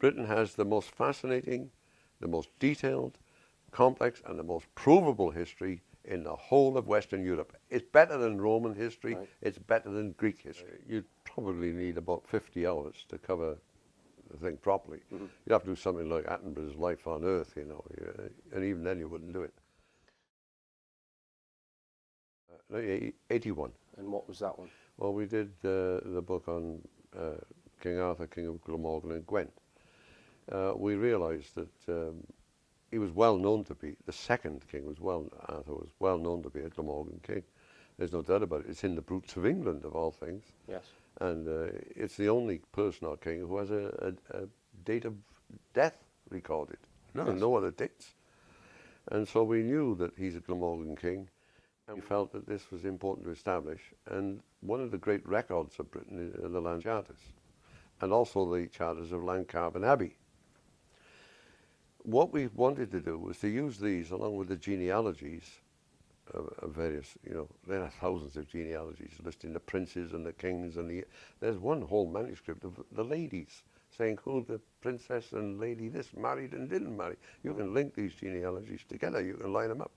Britain has the most fascinating, the most detailed, complex, and the most provable history in the whole of Western Europe. It's better than Roman history. Right. It's better than Greek history. You'd probably need about 50 hours to cover the thing properly. Mm-hmm. You'd have to do something like Attenborough's Life on Earth, you know, and even then you wouldn't do it. 81. And what was that one? Well, we did the book on King Arthur, King of Glamorgan and Gwent. We realised that he was well known to be, the second king Arthur was well known to be a Glamorgan king. There's no doubt about it. It's in the Brutes of England, of all things. Yes. And it's the only person or king who has a date of death recorded. No other dates. And so we knew that he's a Glamorgan king, and we felt that this was important to establish. And one of the great records of Britain are the land charters, and also the charters of Llancarvan Abbey. What we wanted to do was to use these along with the genealogies of various, you know, there are thousands of genealogies listing the princes and the kings, and there's one whole manuscript of the ladies saying who the princess and lady this married and didn't marry. You can link these genealogies together, you can line them up.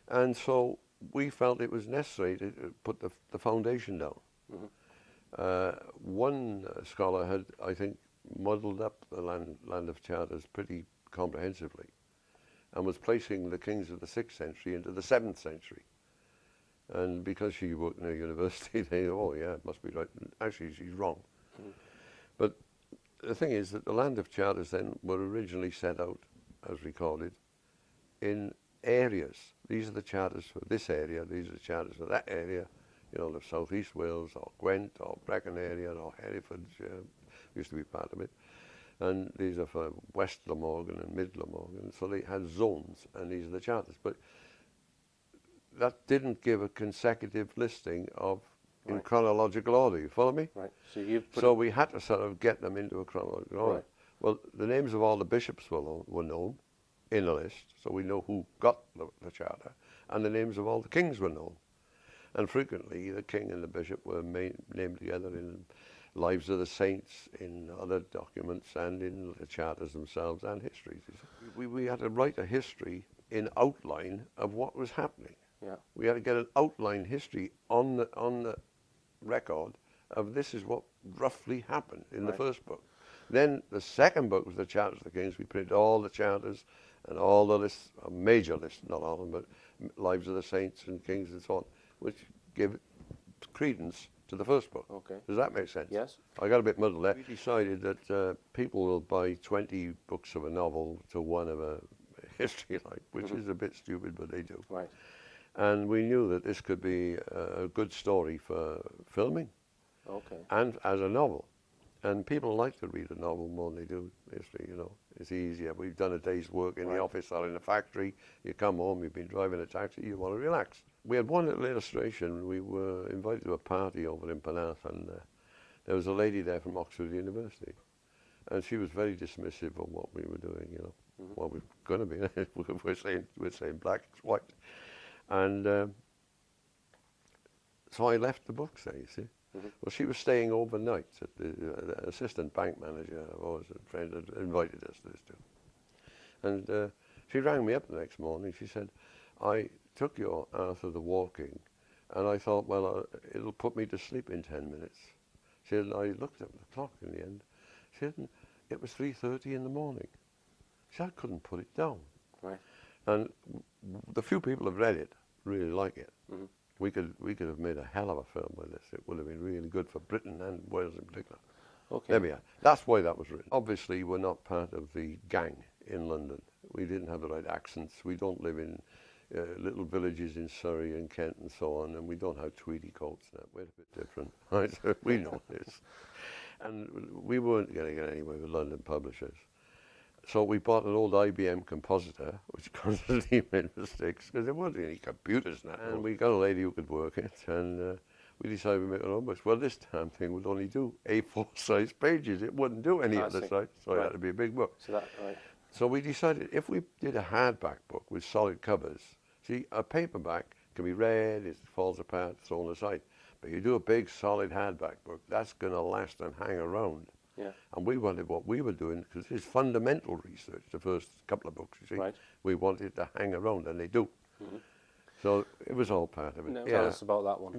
And so we felt it was necessary to put the foundation down. One scholar had, I think, modelled up the land of charters pretty comprehensively, and was placing the kings of the 6th century into the 7th century. And because she worked in a university, they, oh yeah, it must be right. Actually, she's wrong. But the thing is that the land of charters then were originally set out, as recorded, in areas. These are the charters for this area, these are the charters for that area, you know, the South East Wales, or Gwent, or Brecon area, or Herefordshire, used to be part of it. And these are for West Glamorgan and Mid Glamorgan, so they had zones, and these are the charters. But that didn't give a consecutive listing of in chronological order. You follow me? Right. So we had to sort of get them into a chronological order. Right. Well, the names of all the bishops were known in the list, so we know who got the charter, and the names of all the kings were known. And frequently, the king and the bishop were named together in Lives of the Saints, in other documents, and in the charters themselves and histories. We had to write a history in outline of what was happening. Yeah. We had to get an outline history on the record of this is what roughly happened in the first book. Then the second book was the Charters of the Kings. We printed all the charters and all the lists, a major list, not all of them, but Lives of the Saints and Kings and so on, which give credence to the first book. Okay. Does that make sense? Yes. I got a bit muddled there. We decided that people will buy 20 books of a novel to one of a history, like, which is a bit stupid, but they do. Right. And we knew that this could be a good story for filming. Okay. And as a novel. And people like to read a novel more than they do history, you know. It's easier. We've done a day's work in the office or in the factory. You come home, you've been driving a taxi, you want to relax. We had one little illustration. We were invited to a party over in Penarth, and there was a lady there from Oxford University. And she was very dismissive of what we were doing, you know. What we're going to be. we're saying black, it's white. And so I left the books there, you see. Well, she was staying overnight at the assistant bank manager, always a friend, had invited us to this too. And she rang me up the next morning. She said, I took your Arthur the Walking, and I thought, well, it'll put me to sleep in 10 minutes. She said, I looked at the clock in the end. She said, it was 3:30 in the morning. She said, I couldn't put it down. Right. And the few people who have read it really like it. We could have made a hell of a film with this. It would have been really good for Britain and Wales in particular. Okay. There we are. That's why that was written. Obviously, we're not part of the gang in London. We didn't have the right accents. We don't live in little villages in Surrey and Kent and so on, and we don't have tweedy coats now. We're a bit different, right? So we know this. And we weren't going to get anywhere with London publishers. So we bought an old IBM compositor, which constantly made mistakes, because there weren't any computers now. And we got a lady who could work it, and we decided we'd make our own books. Well, this damn thing would only do A4 size pages. It wouldn't do any other size, so it had to be a big book. So we decided if we did a hardback book with solid covers, see, a paperback can be read, it falls apart, thrown aside. But you do a big, solid hardback book, that's going to last and hang around. Yeah. And we wanted what we were doing, because it's fundamental research, the first couple of books, you see. Right. We wanted to hang around, and they do. So it was all part of it. No, tell us about that one.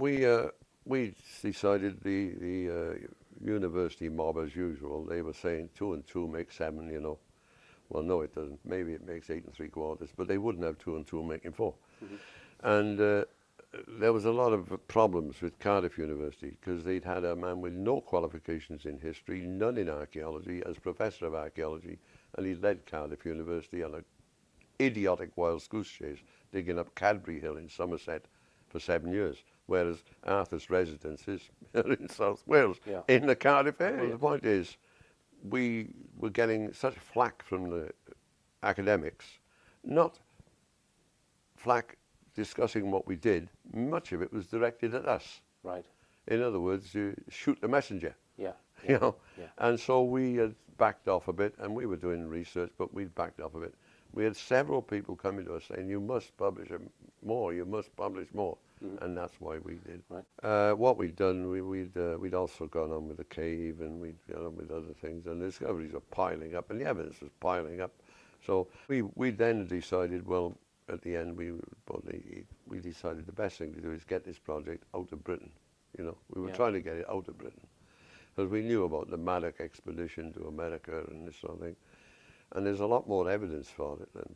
We decided the university mob, as usual, they were saying 2 and 2 make 7, you know. Well, no, it doesn't. Maybe it makes 8 3/4, but they wouldn't have 2 and 2 making 4. And there was a lot of problems with Cardiff University, because they'd had a man with no qualifications in history, none in archaeology, as professor of archaeology, and he led Cardiff University on a idiotic wild goose chase, digging up Cadbury Hill in Somerset for 7 years, whereas Arthur's residence is in South Wales, in the Cardiff area. The point is, we were getting such flack from the academics, not flack discussing what we did. Much of it was directed at us. Right. In other words, you shoot the messenger. Yeah. You know, Yeah. and so we had backed off a bit, and we were doing research, but we backed off a bit. We had several people coming to us saying, "You must publish more. You must publish more," and that's why we did. Right. What we'd done, we'd also gone on with the cave, and we'd gone on with other things, and the discoveries were piling up, and the evidence was piling up. So we then decided, well, at the end, we decided the best thing to do is get this project out of Britain. You know, we were trying to get it out of Britain, because we knew about the Maddock expedition to America and this sort of thing. And there's a lot more evidence for it than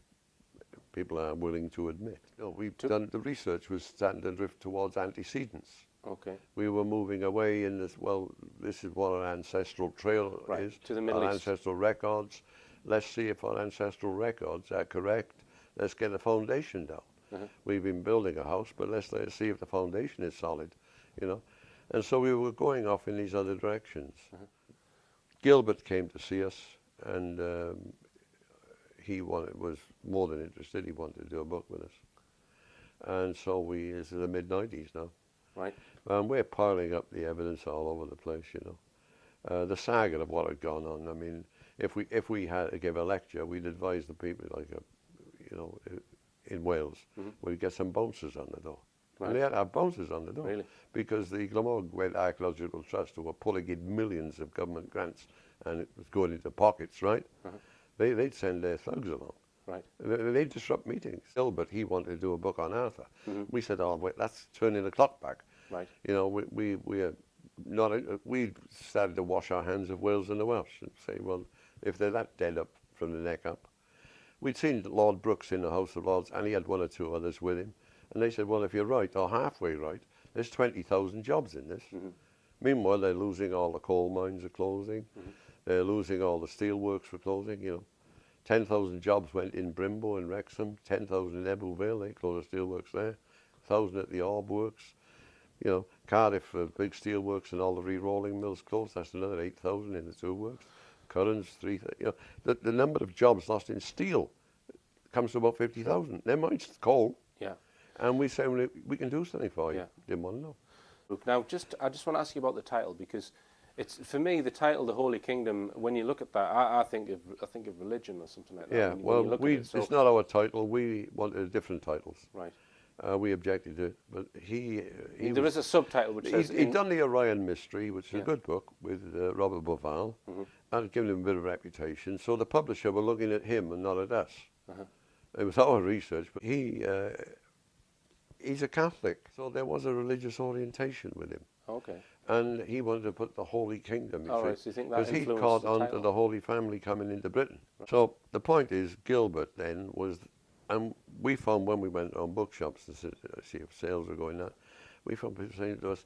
people are willing to admit. You know, the research was starting to drift towards antecedents. Okay. We were moving away in this, well, this is what our ancestral trail is, to the Middle our East. ancestral records. Let's see if our ancestral records are correct. Let's get a foundation down. We've been building a house, but let's see if the foundation is solid, you know. And so we were going off in these other directions. Gilbert came to see us, and he was more than interested. He wanted to do a book with us. And so this is the mid-90s now. Right. And we're piling up the evidence all over the place, you know. The saga of what had gone on. I mean, if we had to give a lecture, we'd advise the people, like, you know, in Wales, we'd get some bouncers on the door. Right. And they had to have bouncers on the door. Really? Because the Glamorgan Archaeological Trust, who were pulling in millions of government grants, and it was going into pockets, right? They'd send their thugs along. Right. They'd disrupt meetings. Gilbert, he wanted to do a book on Arthur. We said, "Oh, wait, that's turning the clock back." Right. You know, we started to wash our hands of Wales and the Welsh and say, well, if they're that dead up from the neck up. We'd seen Lord Brooks in the House of Lords, and he had 1 or 2 others with him. And they said, well, if you're right, or halfway right, there's 20,000 jobs in this. Meanwhile, they're losing all the coal mines are closing. They're losing all the steel works for closing, you know. 10,000 jobs went in Brimbo and Wrexham, 10,000 in Ebbw Vale, they closed the steelworks there, 1,000 at the Orb Works. You know, Cardiff, big steelworks and all the re-rolling mills closed, that's another 8,000 in the 2 works. Currans, 3,000, you know. The number of jobs lost in steel comes to about 50,000. Never mind coal. Yeah. And we say, well, we can do something for you. Yeah. Didn't want to know. Now, I just want to ask you about the title, because it's, for me, the title, The Holy Kingdom, when you look at that, I think of religion or something like that. Yeah, when well, you look at it. So, it's not our title. We wanted different titles. right. We objected to it, but There is a subtitle which says... He'd done the Orion Mystery, which is a good book, with Robert Boval, and it given him a bit of reputation. So the publisher were looking at him and not at us. It was our research, but he's a Catholic, so there was a religious orientation with him. Okay. And he wanted to put the Holy Kingdom, All right, so you think that because he influenced caught the on title? to the Holy Family coming into Britain. So the point is, Gilbert then was, and we found when we went on bookshops to see if sales were going on, we found people saying to us,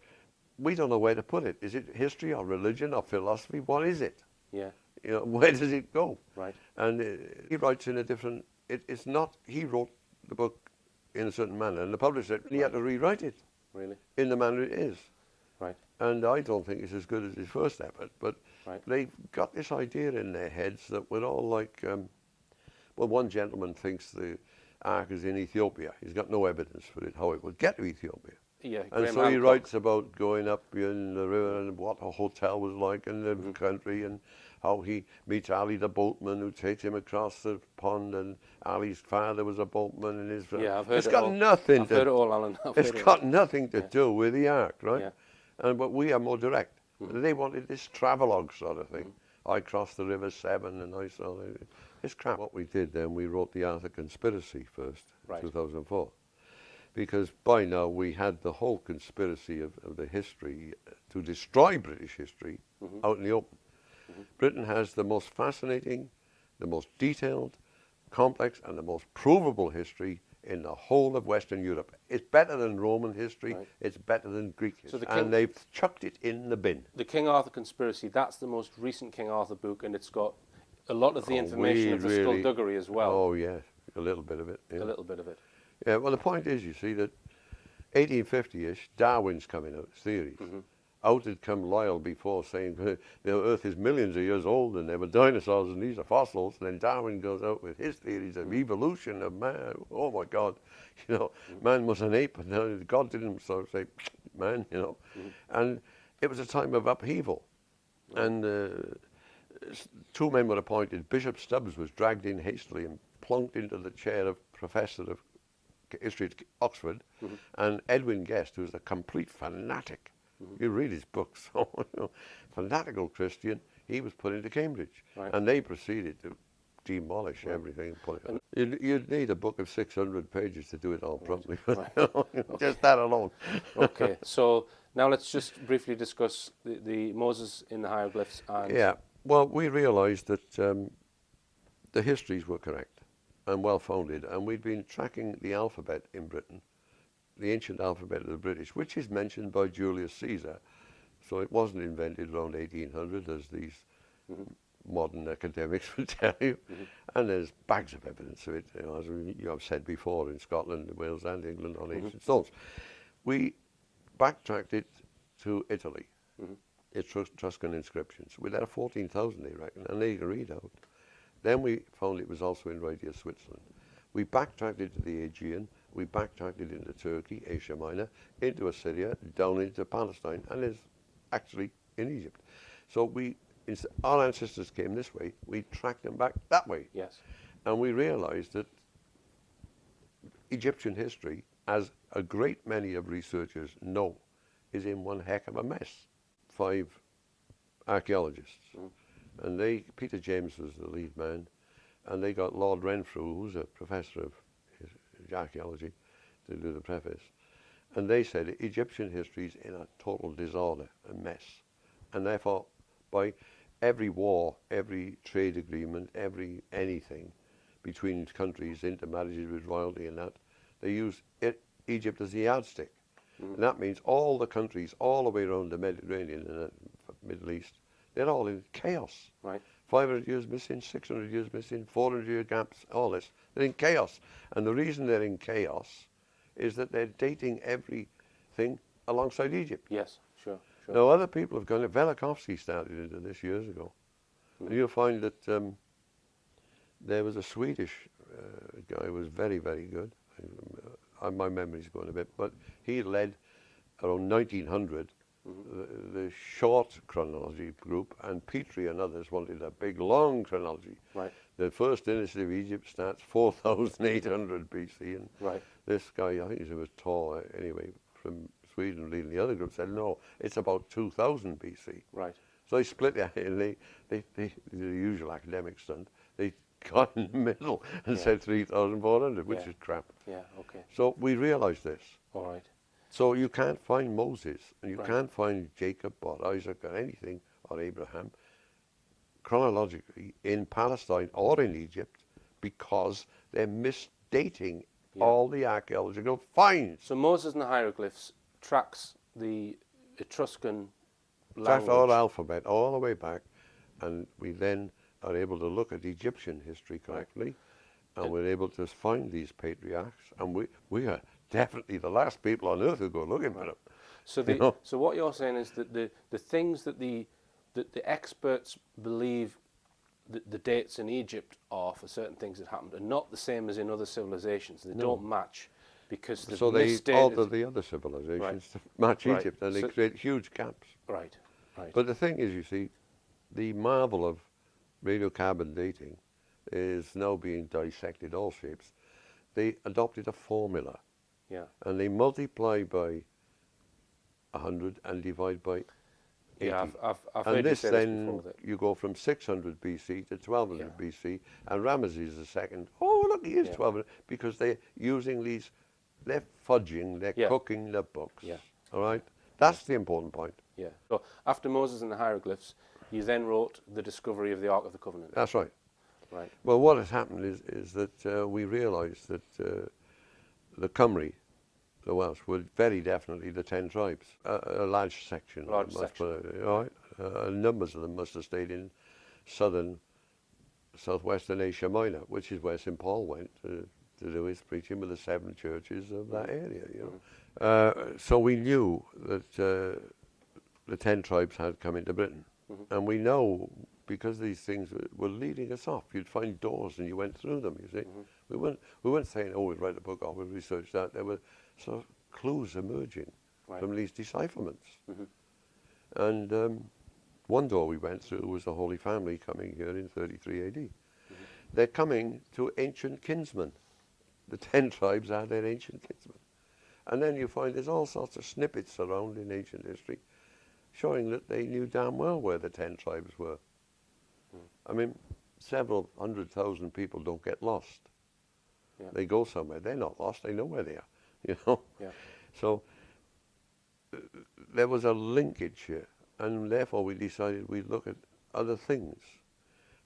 we don't know where to put it. Is it history or religion or philosophy? What is it? Yeah. You know, where does it go? Right. And he writes in a different, it's not, he wrote the book in a certain manner, and the publisher said he had to rewrite it. Really? In the manner it is. Right. And I don't think it's as good as his first effort, but Right. they've got this idea in their heads that we're all like, well, one gentleman thinks the Ark is in Ethiopia. He's got no evidence for it, how it would get to Ethiopia. Yeah. And Graham so he Hancock. writes about going up in the river and what a hotel was like in the country, and how he meets Ali the boatman who takes him across the pond, and Ali's father was a boatman, and his Yeah, I've heard it's it got all. nothing I've to heard it all, Alan. I've it's heard it got all. nothing to do with the Ark, right? Yeah. But we are more direct. They wanted this travelogue sort of thing. I crossed the River Severn and I saw it. It's crap. What we did then, we wrote the Arthur Conspiracy first, Right. 2004. Because by now we had the whole conspiracy of the history to destroy British history out in the open. Britain has the most fascinating, the most detailed, complex, and the most provable history in the whole of Western Europe. It's better than Roman history, Right. it's better than Greek So history, the king- and they've chucked it in the bin. The King Arthur Conspiracy, that's the most recent King Arthur book, and it's got a lot of the information we of the really- skullduggery as well. Oh, yes, a little bit of it. A Yeah. little bit of it. Yeah, well, the point is, you see, that 1850-ish, Darwin's coming out, his theories. Out had come Lyell before saying the Earth is millions of years old and there were dinosaurs and these are fossils. And then Darwin goes out with his theories of evolution of man. Oh, my God, you know, man was an ape and God didn't sort of say, man, you know. And it was a time of upheaval. And two men were appointed. Bishop Stubbs was dragged in hastily and plunked into the chair of professor of history at Oxford, and Edwin Guest, who's a complete fanatic. You read his books, fanatical Christian, he was put into Cambridge. Right. And they proceeded to demolish everything. And put it. You'd need a book of 600 pages to do it all properly, but just that alone. Okay, so now let's just briefly discuss the Moses in the hieroglyphs. And Yeah, well, we realised that the histories were correct and well-founded, and we'd been tracking the alphabet in Britain, the ancient alphabet of the British, which is mentioned by Julius Caesar. So it wasn't invented around 1800, as these modern academics will tell you. And there's bags of evidence of it, you know, as you have said before, in Scotland, Wales and England on ancient stones. We backtracked it to Italy, Etruscan inscriptions. Well, there are 14,000, they reckon, and they can read out. Then we found it was also in Rhodia, Switzerland. We backtracked it to the Aegean, we backtracked it into Turkey, Asia Minor, into Assyria, down into Palestine, and is actually in Egypt. So our ancestors came this way, we tracked them back that way. Yes. And we realized that Egyptian history, as a great many of researchers know, is in one heck of a mess. 5 archaeologists. And Peter James was the lead man, and they got Lord Renfrew, who's a professor of archaeology, to do the preface. And they said Egyptian history is in a total disorder, a mess. And therefore, by every war, every trade agreement, every anything between countries, intermarriages with royalty and that, they use Egypt as the yardstick. And that means all the countries all the way around the Mediterranean and the Middle East, they're all in chaos. Right. 500 years missing, 600 years missing, 400-year gaps, all this. They're in chaos. And the reason they're in chaos is that they're dating everything alongside Egypt. Yes, sure. Now, other people have gone, Velikovsky started into this years ago. And you'll find that there was a Swedish guy who was very, very good. My memory's going a bit, but he led around 1900 the short chronology group, and Petrie and others wanted a big, long chronology. Right. The first dynasty of Egypt starts 4,800 BC, and this guy, I think he was tall anyway, from Sweden, leading the other group, said, no, it's about 2000 BC. Right. So they split it, and they the usual academic stunt. They got in the middle and said 3,400, which is crap. Yeah, okay. So we realized this. All right. So you can't find Moses, and you can't find Jacob or Isaac or anything, or Abraham, chronologically in Palestine or in Egypt, because they're misdating all the archaeological finds. So Moses and the hieroglyphs tracks the Etruscan Tracks language. our alphabet all the way back, and we then are able to look at Egyptian history correctly, and we're able to find these patriarchs, and we are definitely the last people on earth who go looking for them. So so what you're saying is that the things that the experts believe that the dates in Egypt are for certain things that happened are not the same as in other civilizations. They don't match because they've So they misdated. alter the other civilizations to match Egypt, and they create huge gaps. Right, right. But the thing is, you see, the marvel of radiocarbon dating is now being dissected all shapes. They adopted a formula. Yeah. And they multiply by 100 and divide by Yeah, I've And heard you this say this then, before. That, you go from 600 BC to 1200 Yeah. BC, and Ramesses II, oh, look, he is Yeah. 1200, because they're using these, they're fudging, they're Yeah. cooking the books. Yeah. All right? That's the important point. Yeah. So after Moses and the hieroglyphs, you then wrote the discovery of the Ark of the Covenant. That's right. Right. Well, what has happened is that we realised that the Cymry, the Welsh, were very definitely the 10 tribes, a large section. Large section. All right? Numbers of them must have stayed in southern, southwestern Asia Minor, which is where St. Paul went to do his preaching with the 7 churches of that area, you know. So we knew that the 10 tribes had come into Britain. And we know, because these things were leading us off, you'd find doors and you went through them, you see. We weren't saying, oh, we'll write a book, oh, we'll research that. There were sort of clues emerging from these decipherments. And one door we went through was the Holy Family coming here in 33 AD. They're coming to ancient kinsmen. The 10 tribes are their ancient kinsmen. And then you find there's all sorts of snippets around in ancient history showing that they knew damn well where the 10 tribes were. I mean, several 100,000 people don't get lost. Yeah. They go somewhere. They're not lost. They know where they are, you know. Yeah. So there was a linkage here, and therefore we decided we'd look at other things.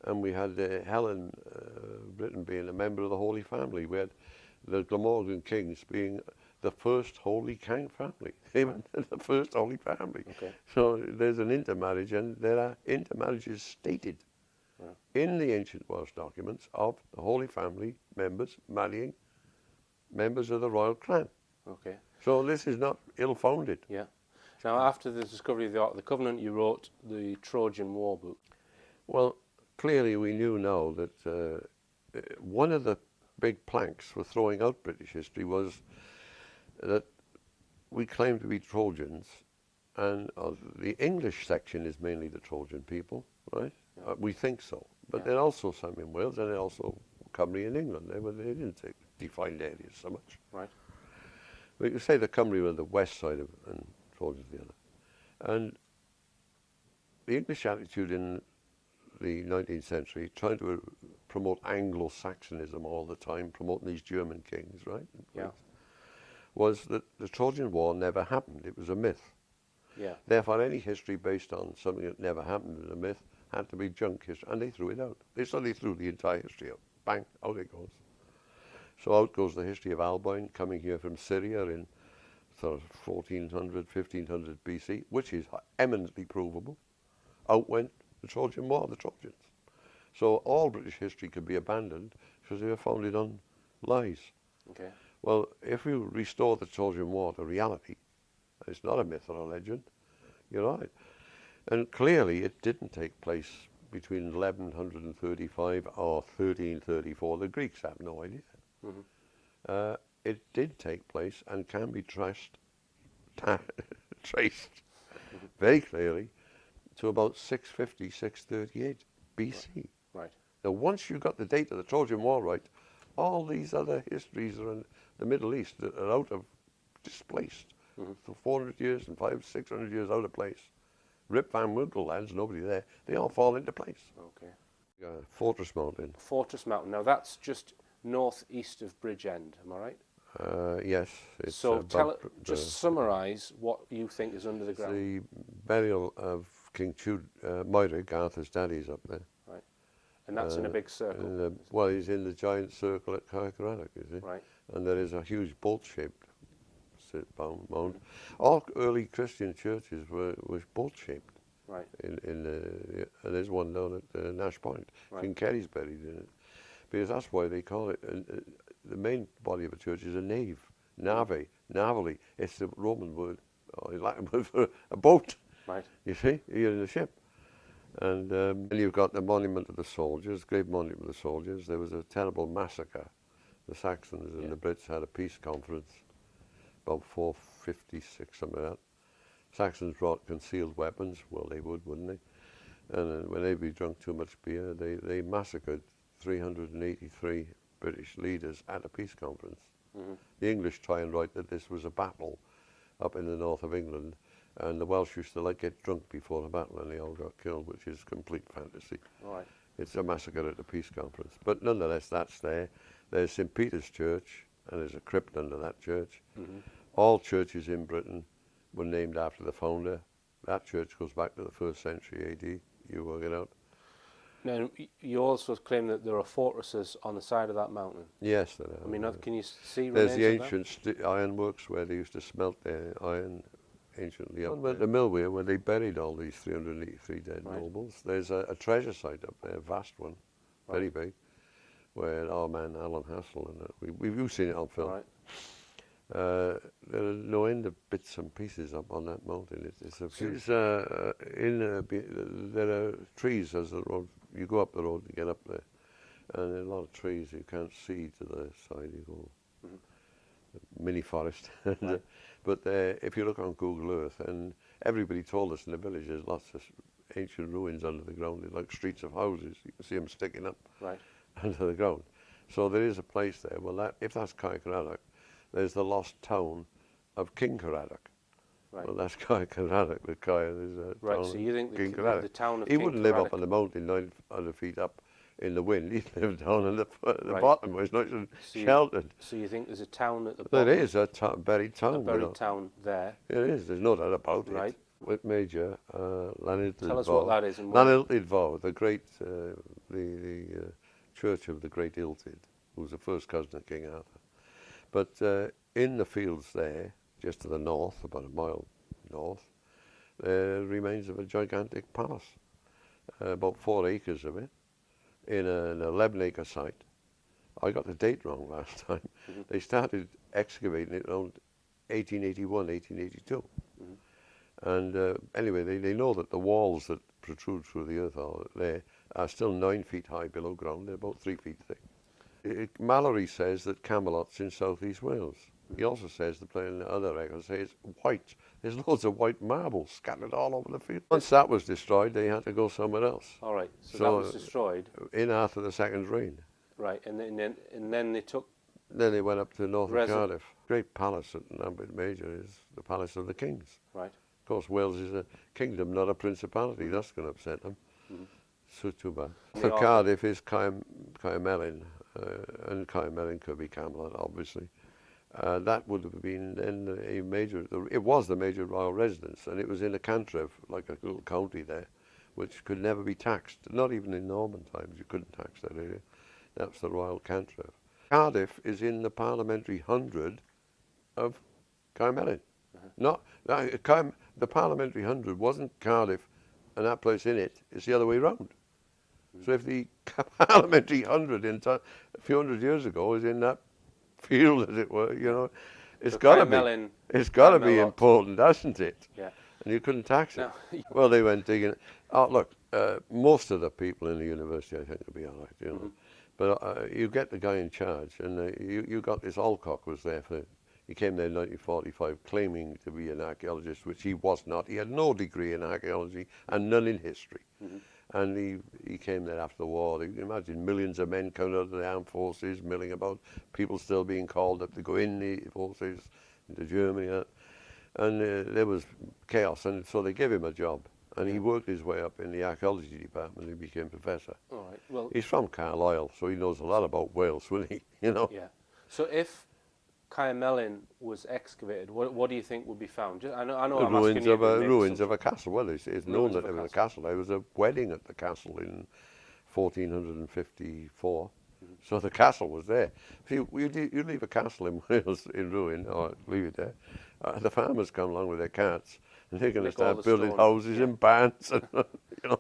And we had Helen Britton being a member of the Holy Family. We had the Glamorgan Kings being the first Holy King family. They were the first Holy Family. Okay. So there's an intermarriage, and there are intermarriages stated in the ancient Welsh documents of the Holy Family members marrying members of the royal clan. Okay. So this is not ill-founded. Yeah. Now, after the discovery of the Ark of the Covenant, you wrote the Trojan War book. Well, clearly we knew now that one of the big planks for throwing out British history was that we claim to be Trojans, and the English section is mainly the Trojan people, right? Yeah. We think so. But there are also some in Wales, and also Cymru in England. They didn't take defined areas so much. Right. But you could say the Cymru were the west side of, and Trojans the other. And the English attitude in the 19th century, trying to promote Anglo-Saxonism all the time, promoting these German kings, right? Yeah. Was that the Trojan War never happened. It was a myth. Yeah. Therefore, any history based on something that never happened as a myth had to be junk history, and they threw it out. They suddenly threw the entire history out. Bang, out it goes. So out goes the history of Alboin coming here from Syria in sort of 1400, 1500 BC, which is eminently provable. Out went the Trojan War, the Trojans. So all British history could be abandoned because they were founded on lies. Okay. Well, if you restore the Trojan War to reality, it's not a myth or a legend, you're right. And clearly it didn't take place between 1135 or 1334. The Greeks have no idea. It did take place and can be traced very clearly to about 650, 638 BC. Right. Now, once you got the date of the Trojan War right, all these other histories around the Middle East that are out of displaced. So 400 years and 500, 600 years out of place. Rip Van Winkle lands, nobody there. They all fall into place. Okay. Fortress Mountain. Fortress Mountain. Now, that's just northeast of Bridgend, am I right? Yes. It's So just the summarise what you think is under the ground. the burial of King Moerig, Arthur's daddy's up there. Right. And that's in a big circle. Well, he's in the giant circle at Carcharoddock, you see. Right. And there is a huge bolt-shaped mound. All early Christian churches were bolt-shaped. Right. And there's one down at Nash Point. Right. King Kerry's buried in it. Because that's why they call it, the main body of a church is a nave, nave, navally. It's the Roman word, or Latin word for a boat. Right. You see, you're in a ship. And you've got the monument of the soldiers, great monument of the soldiers. There was a terrible massacre. The Saxons and the Brits had a peace conference, about 456, something like that. Saxons brought concealed weapons. Well, they would, wouldn't they? And when they'd be drunk too much beer, they massacred 383 British leaders at a peace conference. The English try and write that this was a battle up in the north of England, And the Welsh used to like get drunk before the battle, and they all got killed, which is complete fantasy. Right. It's a massacre at the peace conference. But nonetheless, that's there. There's St. Peter's Church, and there's a crypt under that church. All churches in Britain were named after the founder. That church goes back to the 1st century AD. You work it out. Now, you also claim that there are fortresses on the side of that mountain. Yes, there are. I mean, can you see There's remains the of that? ancient ironworks where they used to smelt their iron anciently up at the Millway, where they buried all these 383 dead nobles. There's a treasure site up there, a vast one, very big, where our man Alan Hassel, and we've seen it on film. Right. There are no end of bits and pieces up on that mountain. There are trees as the road. You go up the road to get up there, and there are a lot of trees you can't see to the side. You go mini forest. Right. But if you look on Google Earth, and everybody told us in the village, there's lots of ancient ruins under the ground. They're like streets of houses. You can see them sticking up under the ground. So there is a place there. Well, if that's Caercaradoc, there's the lost town of King Caradoc. Right. Well, that's Caercaradoc. The is a Right. town So you think King the town of He King wouldn't live up Caradoc- on the mountain 900 feet up in the wind. He'd live down on the Right. bottom where it's nice and So you- sheltered. So you think there's a town at the There bottom? is a buried town. A you buried know. town there. It is. There's no doubt about Right. it. With Major Llaniltyd Tell us what that is and where. Llaniltyd Vawr, the great, the church of the great Iltyd, who was the first cousin of King Arthur. But in the fields there, just to the north, about a mile north, there remains of a gigantic palace, about 4 acres of it, in an 11-acre site. I got the date wrong last time. They started excavating it around 1881, 1882. And anyway, they know that the walls that protrude through the earth are still 9 feet high below ground. They're about 3 feet thick. Mallory says that Camelot's in southeast Wales. He also says, the plain other records say it's white. There's loads of white marble scattered all over the field. Once that was destroyed, they had to go somewhere else. All right. So that was destroyed. In Arthur II's reign. Right. And then they took. Then they went up to north of Resi- Cardiff. Great palace at Lambeth Major is the Palace of the Kings. Right. Of course, Wales is a kingdom, not a principality. That's going to upset them. So too bad. For Cardiff is Caermelin, and Caermelin could be Camelot, obviously. That would have been then a major, it was the major royal residence, and it was in a cantref, like a little county there, which could never be taxed. Not even in Norman times, you couldn't tax that area. That's the royal cantref. Cardiff is in the parliamentary 100 of Caermelin. The parliamentary 100 wasn't Cardiff and that place in it, it's the other way round. So if the parliamentary 100 a few hundred years ago is in that field, as it were, you know, it's got to be. It's got to be important, hasn't it? Yeah. And you couldn't tax it. No. Well, they went digging. Oh, look, most of the people in the university, I think, will be all right, you know. But you get the guy in charge, and you got this Alcock was there for. He came there in 1945 claiming to be an archaeologist, which he was not. He had no degree in archaeology and none in history. And he came there after the war. You can imagine millions of men coming out of the armed forces, milling about, people still being called up to go in the forces into Germany. And there was chaos, and so they gave him a job. And he worked his way up in the archaeology department and became professor. All right. Well, he's from Carlisle, so he knows a lot about Wales, wouldn't he? You know? Yeah. So if Caermelin was excavated, what do you think would be found? I know. The I'm asking you to make ruins some- of a castle. Well, it's known that there was a castle. There was a wedding at the castle in 1454. So the castle was there. See, you leave a castle in Wales in ruin, or leave it there. The farmers come along with their carts, and they're going to start building houses and barns. And, you know,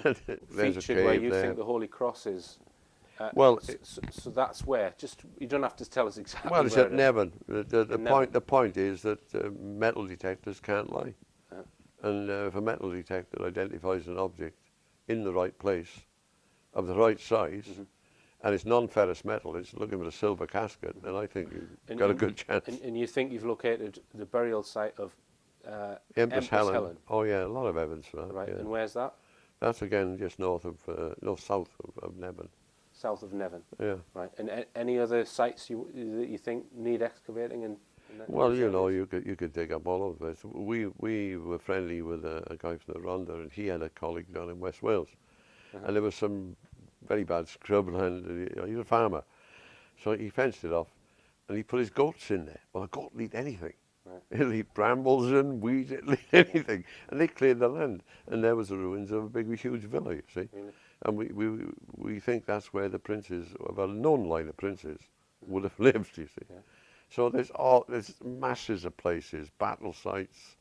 there's a Featured where cave you there. think the Holy Cross is. Well, so that's where. Just you don't have to tell us exactly. Well, it's where at it is. Nevern. Nevern. The point is that metal detectors can't lie. And if a metal detector identifies an object in the right place, of the right size, and it's non-ferrous metal, it's looking for a silver casket, then I think you've got a good chance. And you think you've located the burial site of Empress Helen. Oh yeah, a lot of evidence for that. Right, yeah. and where's that? That's again just south of Nevern. South of Nevern. Yeah. Right, and any other sites that you think need excavating in Well, you know, you could dig up all of this. We were friendly with a guy from the Rhondda, and he had a colleague down in West Wales, and there was some very bad scrubland. He was a farmer, so he fenced it off, and he put his goats in there. Well, a goat will eat anything. Right. It'll eat brambles and weeds, it'll eat anything. And they cleared the land, and there was the ruins of a big, huge villa, you see. Really? And we think that's where the princes, of a known line of princes, would have lived, you see. Yeah. So there's masses of places, battle sites.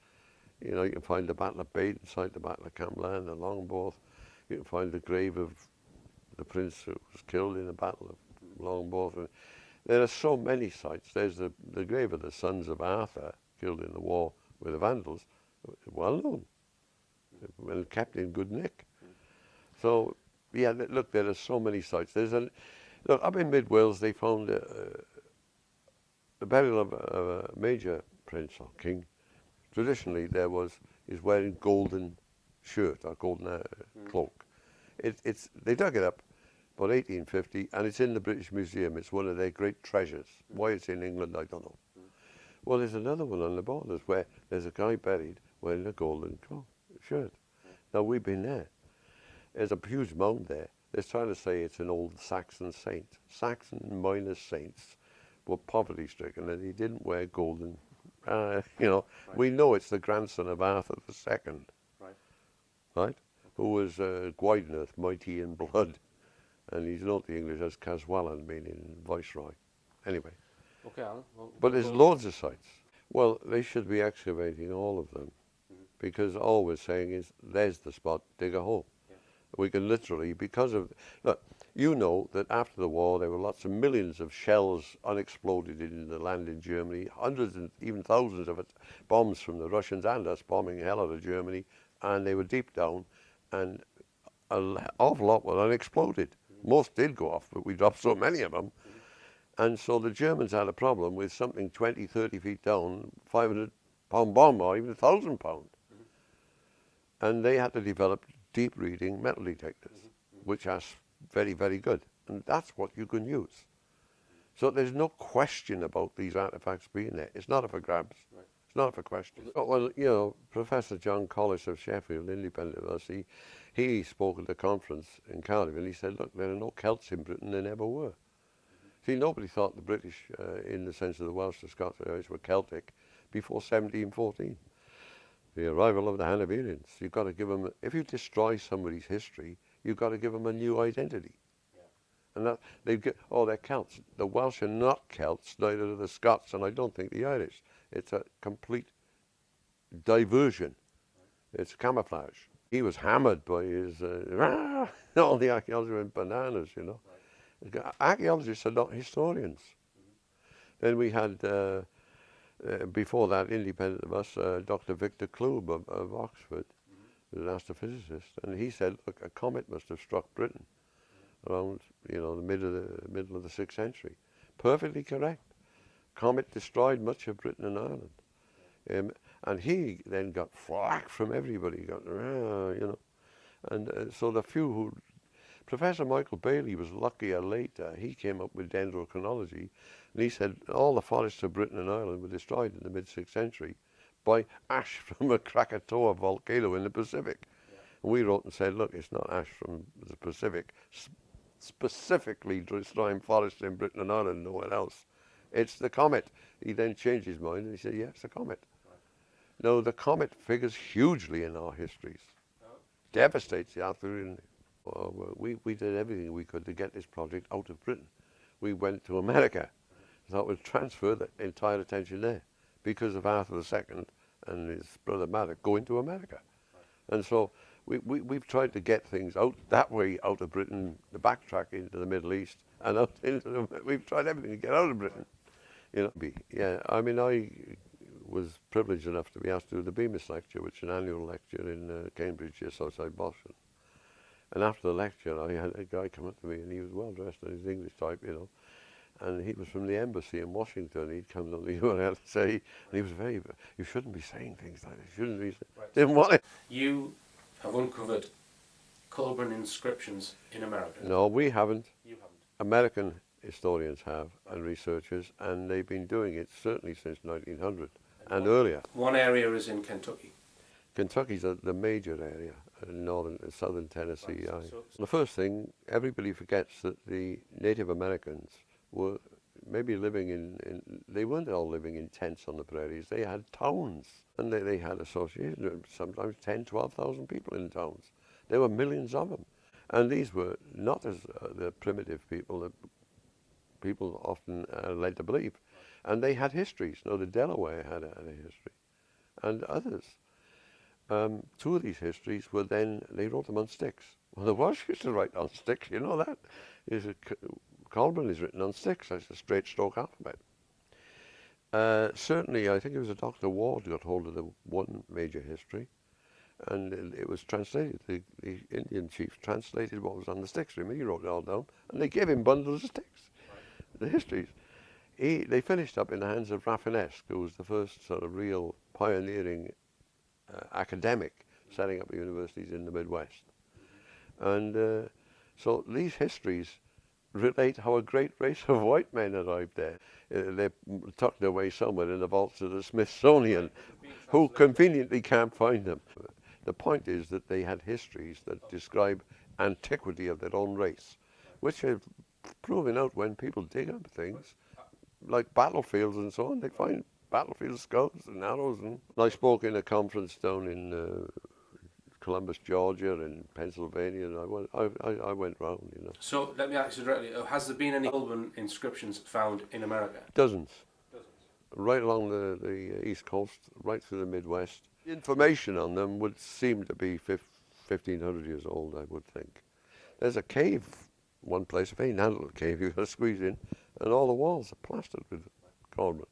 You know, you can find the Battle of Badenside, the Battle of Camlan, the Longbourth. You can find the grave of the prince who was killed in the Battle of Longbourth. And there are so many sites. There's the grave of the sons of Arthur, killed in the war with the Vandals, well known, and kept in good nick. So, yeah, look, there are so many sites. Look, up in Mid Wales, they found the burial of a major prince or king. Traditionally, is wearing golden shirt or golden cloak. They dug it up about 1850, and it's in the British Museum. It's one of their great treasures. Why it's in England, I don't know. Well, there's another one on the borders where there's a guy buried wearing a golden cloak shirt. Now, we've been there. There's a huge mound there. They're trying to say it's an old Saxon saint. Saxon minor saints were poverty-stricken, and he didn't wear golden. You know, right. We know it's the grandson of Arthur II, right? Who was Gwaednoth, mighty in blood, and he's known to the English as Caswallon, meaning viceroy. Anyway. Okay, Alan. Well, but there's loads of sites. Well, they should be excavating all of them, because all we're saying is, there's the spot, dig a hole. Yeah. We can literally, because of, look, you know that after the war there were lots of millions of shells unexploded in the land in Germany, hundreds and even thousands of bombs from the Russians and us bombing hell out of Germany, and they were deep down, and an awful lot were unexploded. Most did go off, but we dropped so many of them. And so the Germans had a problem with something 20, 30 feet down, 500-pound bomb or even 1,000 pound. And they had to develop deep reading metal detectors, which are very, very good. And that's what you can use. So there's no question about these artifacts being there. It's not up for grabs. Right. It's not up for question. Well, you know, Professor John Collis of Sheffield, independent of us, he spoke at the conference in Cardiff, and he said, look, there are no Celts in Britain, there never were. See, nobody thought the British, in the sense of the Welsh, the Scots, the Irish, were Celtic before 1714. The arrival of the Hanoverians. You've got to give them, if you destroy somebody's history, you've got to give them a new identity. Yeah. And they're Celts. The Welsh are not Celts, neither are the Scots, and I don't think the Irish. It's a complete diversion. Right. It's camouflage. He was hammered by his, all the archaeologists went bananas, you know. Right. Archaeologists are not historians. Then we had, before that, independent of us, Dr. Victor Klube of Oxford, who's an astrophysicist, and he said, look, a comet must have struck Britain around, you know, the middle of the 6th century. Perfectly correct. Comet destroyed much of Britain and Ireland. And he then got flack from everybody, you know. And so the few who... Professor Michael Bailey was luckier later. He came up with dendrochronology, and he said all the forests of Britain and Ireland were destroyed in the mid-6th century by ash from a Krakatoa volcano in the Pacific. Yeah. And we wrote and said, look, it's not ash from the Pacific, specifically destroying forests in Britain and Ireland, nowhere else. It's the comet. He then changed his mind and he said, yes, it's a comet. Right. No, the comet figures hugely in our histories. Oh. Devastates the Arthurian. We did everything we could to get this project out of Britain. We went to America. Thought we'd transfer the entire attention there because of Arthur II and his brother Maddox going to America. Right. And so we've tried to get things out that way, out of Britain, the backtrack into the Middle East, and out into we've tried everything to get out of Britain. You know, yeah. I mean, I was privileged enough to be asked to do the Bemis lecture, which is an annual lecture in Cambridge, just outside Boston. And after the lecture, I had a guy come up to me, and he was well dressed in his English type, you know. And he was from the embassy in Washington. He'd come to me what I had to say, and he was very, you shouldn't be saying things like this. You shouldn't be. Right. Didn't want it. You have uncovered Colburn inscriptions in America. No, we haven't. You haven't. American historians have and researchers, and they've been doing it certainly since 1900 and earlier. One area is in Kentucky. Kentucky's the major area in northern and southern Tennessee. Right, The first thing, everybody forgets that the Native Americans were maybe living they weren't all living in tents on the prairies. They had towns, and they had associations, sometimes 10, 12,000 people in towns. There were millions of them. And these were not as the primitive people that people often are led to believe. And they had histories. No, the Delaware had a history, and others. Two of these histories were then, they wrote them on sticks. Well, the Welsh used to write on sticks, you know that? Colburn is written on sticks, that's a straight stroke alphabet. Certainly, I think it was Dr. Ward got hold of the one major history, and it was translated. The Indian chief translated what was on the sticks. Remember, he wrote it all down, and they gave him bundles of sticks, the histories. They finished up in the hands of Rafinesque, who was the first sort of real pioneering academic setting up universities in the Midwest. And so these histories relate how a great race of white men arrived there. They're tucked away somewhere in the vaults of the Smithsonian, who conveniently can't find them. The point is that they had histories that describe antiquity of their own race, which are proven out when people dig up things like battlefields and so on. They find battlefield skulls and arrows. And I spoke in a conference down in Columbus, Georgia, and Pennsylvania, and I went round, you know. So let me ask you directly: has there been any Colburn inscriptions found in America? Dozens. Right along the East Coast, right through the Midwest. The information on them would seem to be 1,500 years old, I would think. There's a cave, one place, a very narrow little cave you've got to squeeze in, and all the walls are plastered with Colburn.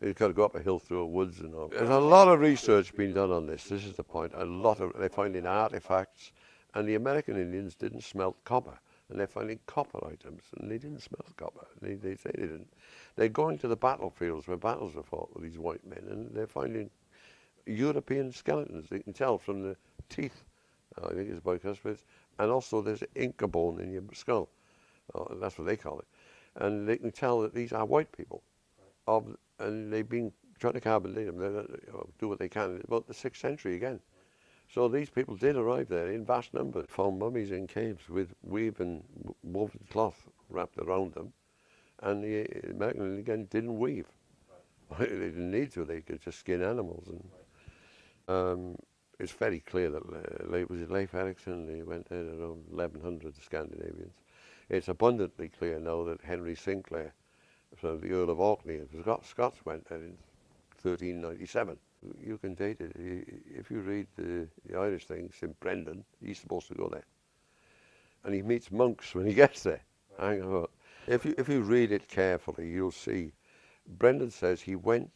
You've got to go up a hill through the woods and all. There's a lot of research being done on this. This is the point. They're finding artifacts, and the American Indians didn't smelt copper, and they're finding copper items, and they didn't smelt copper. They say they didn't. They're going to the battlefields where battles are fought with these white men, and they're finding European skeletons. They can tell from the teeth, I think it's bicuspids, and also there's Inca bone in your skull. That's what they call it. And they can tell that these are white people. And they've been trying to carbon date them, do what they can, about the 6th century again. So these people did arrive there in vast numbers, found mummies in caves with woven cloth wrapped around them, and the Americans, again, didn't weave. They didn't need to, they could just skin animals. And it's very clear that, was it Leif Erikson, he went there around 1100, the Scandinavians. It's abundantly clear now that Henry Sinclair, so the Earl of Orkney, the Scots went there in 1397. You can date it. If you read the Irish thing, St. Brendan, he's supposed to go there. And he meets monks when he gets there. Hang on. If you read it carefully, you'll see. Brendan says he went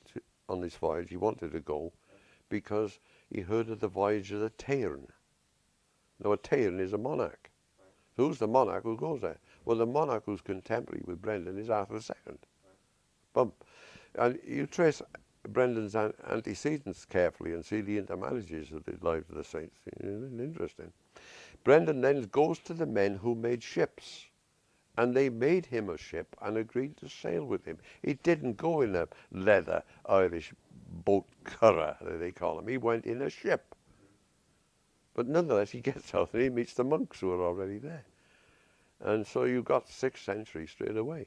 on this voyage, he wanted to go, because he heard of the voyage of the Teiran. Now a Teiran is a monarch. Who's the monarch who goes there? Well, the monarch who's contemporary with Brendan is Arthur II. Bump. And you trace Brendan's antecedents carefully and see the intermarriages of the lives of the saints. Interesting. Brendan then goes to the men who made ships, and they made him a ship and agreed to sail with him. He didn't go in a leather Irish boat curragh, they call him. He went in a ship. But nonetheless, he gets out and he meets the monks who are already there. And so you got 6th century straight away.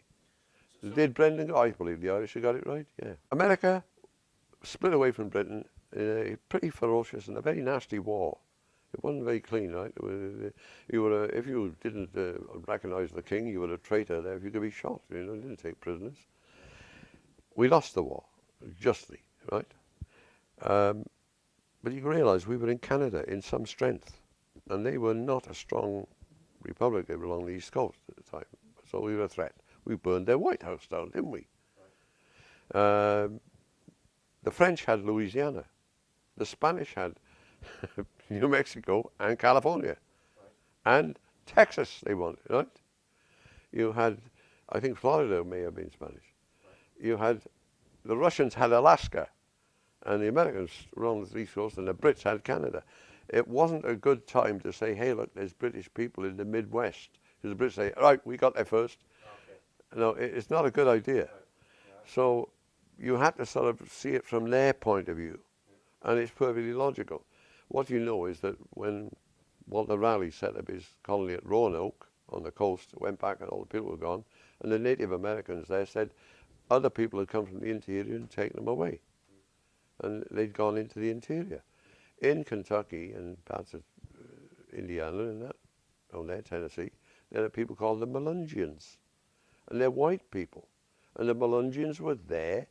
Did Brendan go? I believe the Irish have got it right, yeah. America split away from Britain in a pretty ferocious and a very nasty war. It wasn't very clean, right? If you didn't recognize the king, you were a traitor there. If you could be shot, you didn't take prisoners. We lost the war, justly, right? But you realize we were in Canada in some strength, and they were not a strong republic. They were along the East Coast at the time, so we were a threat. We burned their White House down, didn't we? The French had Louisiana. The Spanish had New Mexico and California. And Texas they wanted, right? You had, I think Florida may have been Spanish. You had, the Russians had Alaska, and the Americans were on the East Coast, and the Brits had Canada. It wasn't a good time to say, hey, look, there's British people in the Midwest. Because the Brits say, right, we got there first. No, it's not a good idea. So you have to sort of see it from their point of view, and it's perfectly logical. What you know is that when Walter Raleigh set up his colony at Roanoke on the coast, went back and all the people were gone, and the Native Americans there said other people had come from the interior and taken them away, and they'd gone into the interior. In Kentucky and parts of Indiana and that, down there, Tennessee, there are people called the Melungeons, and they're white people. And the Melungeons were there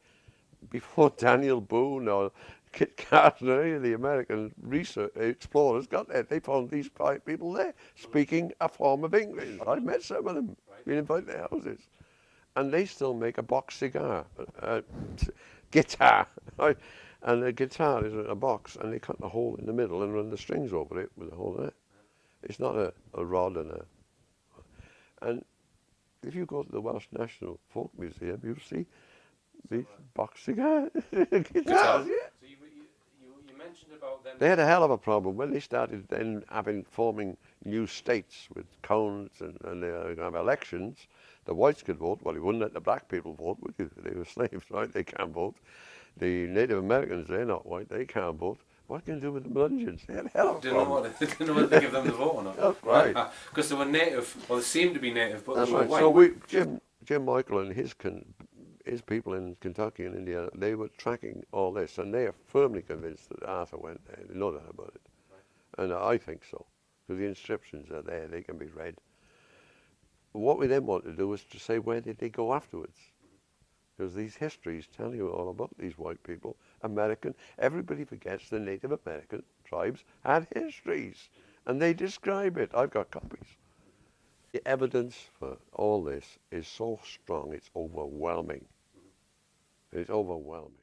before Daniel Boone or Kit Carson or any of the American research explorers got there. They found these white people there speaking a form of English. I met some of them, been invited to their houses. And they still make a box cigar, guitar. Right? And the guitar is in a box, and they cut a hole in the middle and run the strings over it with a hole in it. It's not a rod and a... And if you go to the Welsh National Folk Museum, you'll see these box cigar guitars. So you mentioned about them. They had a hell of a problem when they started then forming new states with counts and they were going to have elections. The whites could vote. Well, you wouldn't let the black people vote, would you? They were slaves, right? They can't vote. The Native Americans, they're not white. They can't vote. What can you do with the Melungeons? They had a hell of a problem. Didn't know whether to give them the vote or not. That's right. Because they were native, well, they seemed to be native, but That's they were right. white. So Jim Michael and his people in Kentucky and India, they were tracking all this, and they are firmly convinced that Arthur went there. They know that about it. Right. And I think so, because the inscriptions are there, they can be read. What we then want to do is to say, where did they go afterwards? Because these histories tell you all about these white people, American. Everybody forgets the Native American tribes had histories, and they describe it. I've got copies. The evidence for all this is so strong, it's overwhelming. It's overwhelming.